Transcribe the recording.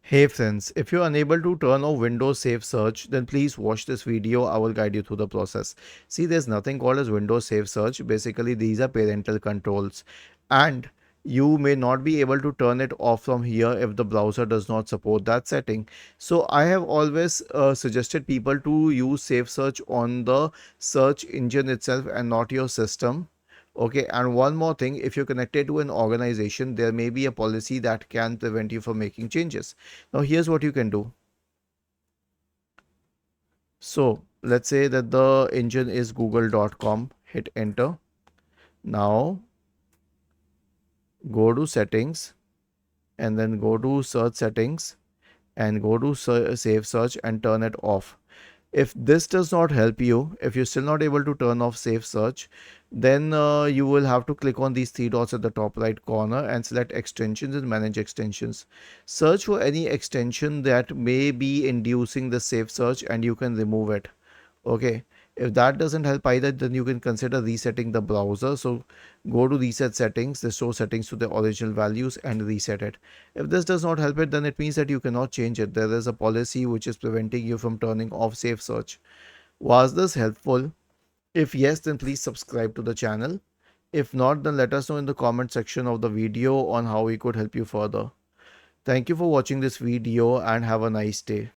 Hey friends, if you're unable to turn off Windows Safe Search, then please watch this video. I will guide you through the process. See, there's nothing called as Windows Safe Search. Basically, these are parental controls. And you may not be able to turn it off from here if the browser does not support that setting. So I have always suggested people to use Safe Search on the search engine itself and not your system. Okay, and one more thing, if you're connected to an organization, there may be a policy that can prevent you from making changes. Now, here's what you can do. So, let's say that the engine is google.com, hit enter. Now, go to settings and then go to search settings and go to save search and turn it off. If this does not help you, if you're still not able to turn off safe search, then you will have to click on these three dots at the top right corner and select extensions and manage extensions. Search for any extension that may be inducing the safe search and you can remove it. Okay, if that doesn't help either, then you can consider resetting the browser. So go to reset settings, restore settings to the original values and reset it. If this does not help it, then it means that you cannot change it. There is a policy which is preventing you from turning off safe search. Was this helpful? If yes, then please subscribe to the channel. If not, then let us know in the comment section of the video on how we could help you further. Thank you for watching this video and have a nice day.